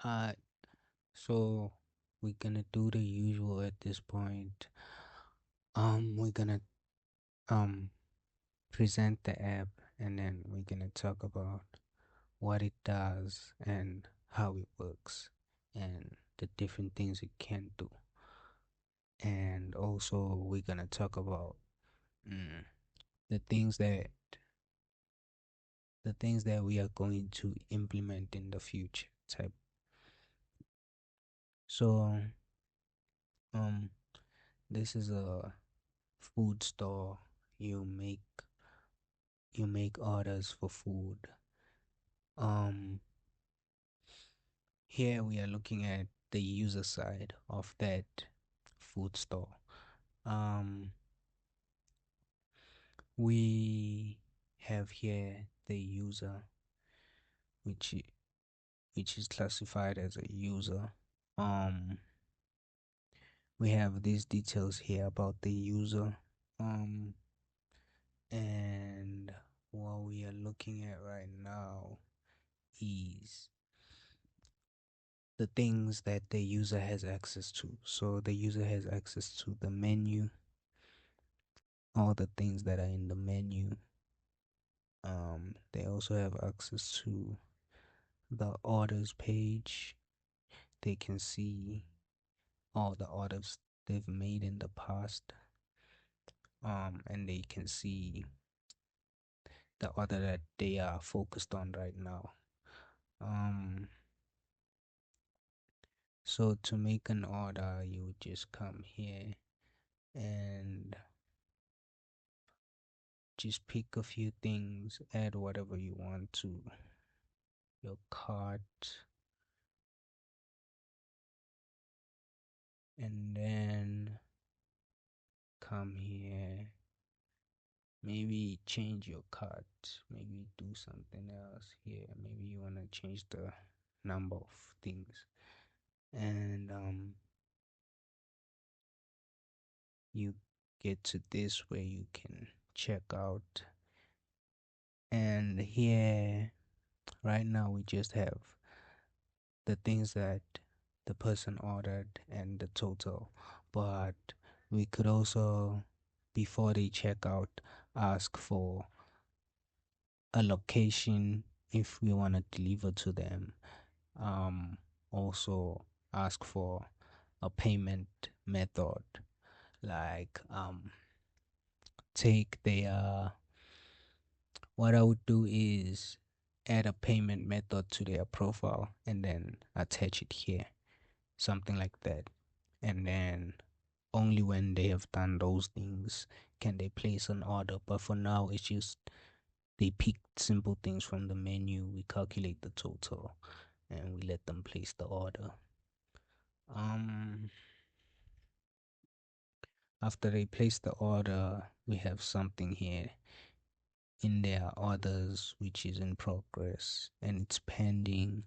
Uh, so we're gonna do the usual at this point. We're gonna um present the app, and then we're gonna talk about what it does and how it works, and the different things it can do. And also, we're gonna talk about mm, the things that the things that we are going to implement in the future. Type. So, um, this is a food store. You make you make orders for food. Um, Here we are looking at the user side of that food store. Um, we have here the user, which which is classified as a user. Um, we have these details here about the user. Um, and what we are looking at right now is the things that the user has access to. So the user has access to the menu, all the things that are in the menu. They also have access to the orders page. They can see all the orders they've made in the past. And they can see the order that they are focused on right now. Um, so to make an order, you would just come here and just pick a few things, add whatever you want to your cart, and then come here. Maybe change your cart, maybe do something else here. Maybe you want to change the number of things, and you get to this where you can check out. And here, right now, we just have the things that the person ordered and the total, but we could also, before they check out, ask for a location if we want to deliver to them. Also ask for a payment method, like take their what I would do is add a payment method to their profile and then attach it here, something like that. And then only when they have done those things can they place an order. But for now, it's just they pick simple things from the menu, we calculate the total, and we let them place the order. Um, After they place the order, we have something here in their orders which is in progress and it's pending.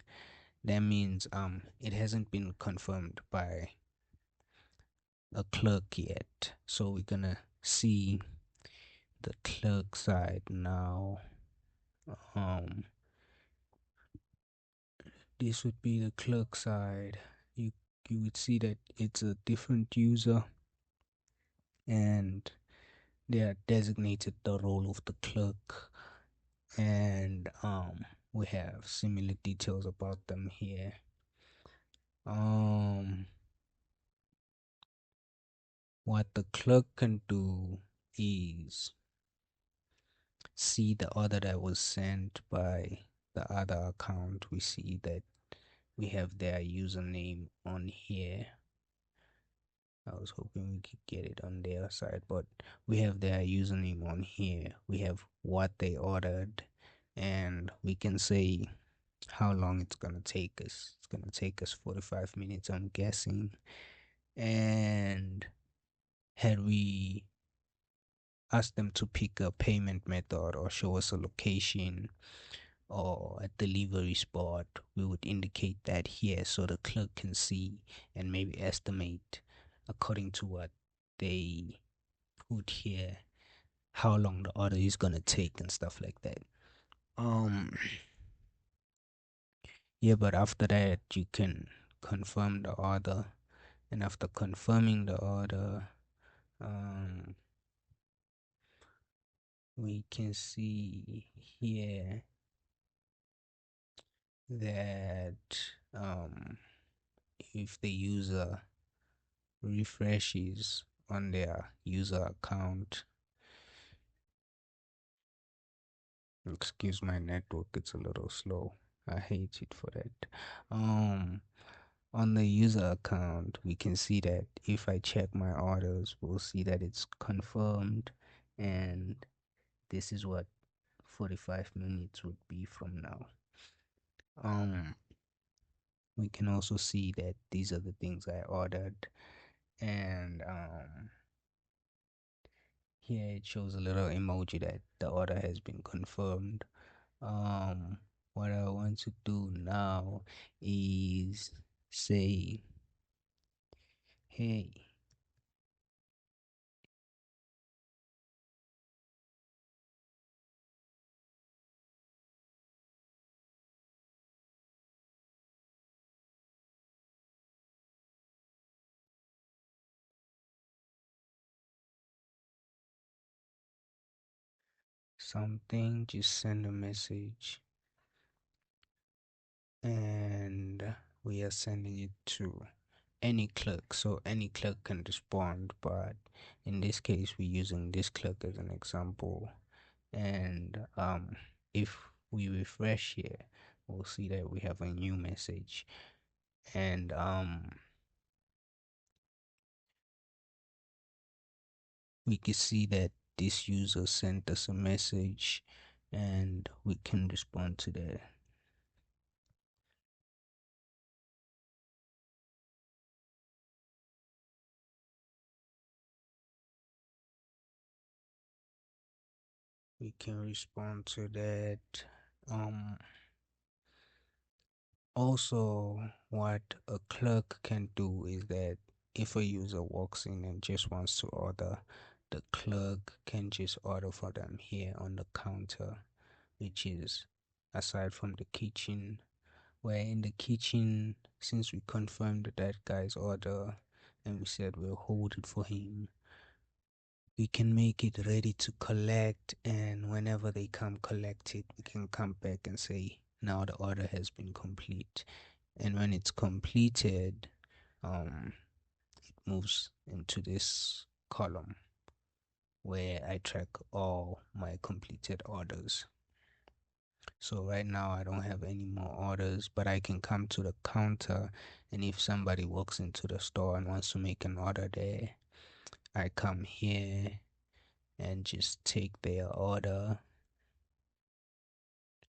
That means it hasn't been confirmed by a clerk yet. So we're gonna see the clerk side now. Um this would be the clerk side. You would see that it's a different user and they are designated the role of the clerk, and we have similar details about them here. um what the clerk can do is see the order that was sent by the other account. We see that we have their username on here. I was hoping we could get it on their side, but we have their username on here. We have what they ordered, and we can say how long it's gonna take us. It's gonna take us 45 minutes, I'm guessing. And had we asked them to pick a payment method or show us a location or a delivery spot, we would indicate that here so the clerk can see and maybe estimate according to what they put here how long the order is gonna take and stuff like that. Um Yeah, but after that, you can confirm the order, and after confirming the order, um, we can see here that if the user refreshes on their user account, excuse my network, it's a little slow. I hate it for that. Um, on the user account, we can see that if I check my orders, we'll see that it's confirmed, and this is what 45 minutes would be from now. Um, we can also see that these are the things I ordered, and here it shows a little emoji that the order has been confirmed. Um, what I want to do now is say, hey, something, just send a message, and we are sending it to any clerk, so any clerk can respond, but in this case we're using this clerk as an example. And if we refresh here, we'll see that we have a new message, and we can see that this user sent us a message, and we can respond to that. We can respond to that. um Also, what a clerk can do is that if a user walks in and just wants to order, the clerk can just order for them here on the counter, which is aside from the kitchen. Where in the kitchen, since we confirmed that guy's order and we said we'll hold it for him, we can make it ready to collect, and whenever they come collect it, we can come back and say now the order has been complete. And when it's completed, it moves into this column where I track all my completed orders. So right now I don't have any more orders, but I can come to the counter, and if somebody walks into the store and wants to make an order there, I come here and just take their order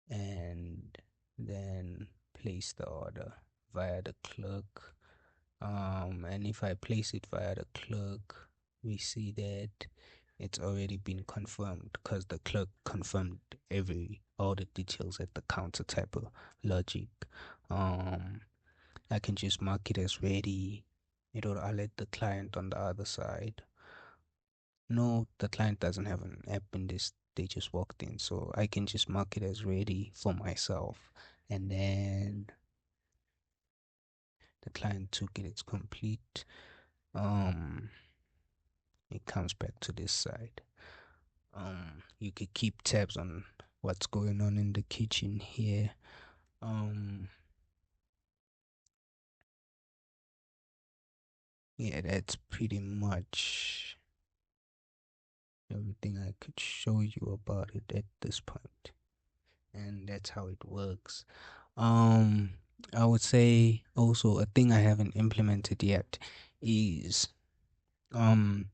and then place the order via the clerk. And if I place it via the clerk, we see that it's already been confirmed because the clerk confirmed all the details at the counter type of logic. Um, I can just mark it as ready. It'll alert the client on the other side. No, the client doesn't have an app in this. They just walked in, so I can just mark it as ready for myself, and then the client took it. It's complete. Um, it comes back to this side. You could keep tabs on what's going on in the kitchen here. Yeah, that's pretty much everything I could show you about it at this point, and that's how it works. Um, I would say also a thing I haven't implemented yet is um,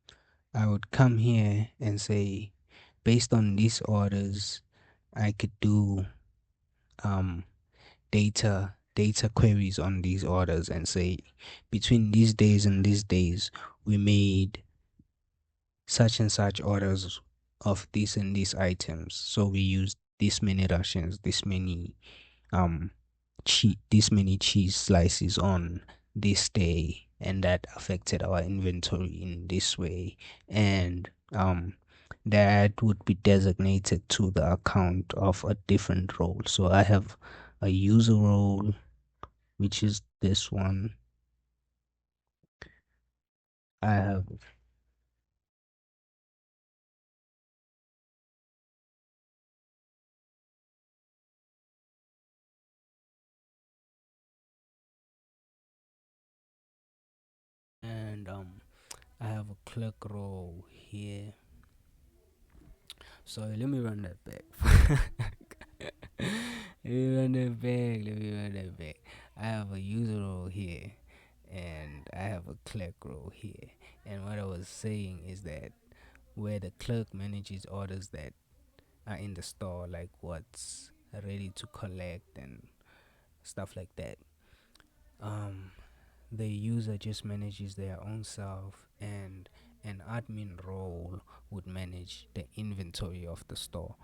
I would come here and say, based on these orders, I could do um data queries on these orders and say between these days and these days we made such and such orders of these and these items, so we used this many rations, um this many cheese slices on this day, and that affected our inventory in this way, and that would be designated to the account of a different role. So I have a user role, which is this one. I have and I have a click roll here. So let me run that back. Let me run that back. Let me run that back. I have a user role here, and I have a clerk role here. And what I was saying is that where the clerk manages orders that are in the store, like what's ready to collect and stuff like that. Um, the user just manages their own self, and an admin role would manage the inventory of the store.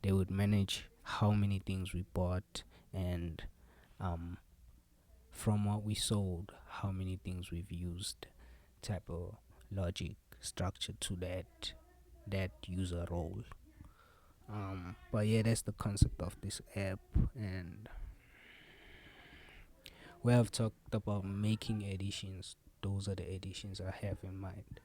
They would manage how many things we bought, and um, from what we sold, how many things we've used, type of logic structure to that user role. But yeah, that's the concept of this app, and we have talked about making editions. Those are the editions I have in mind.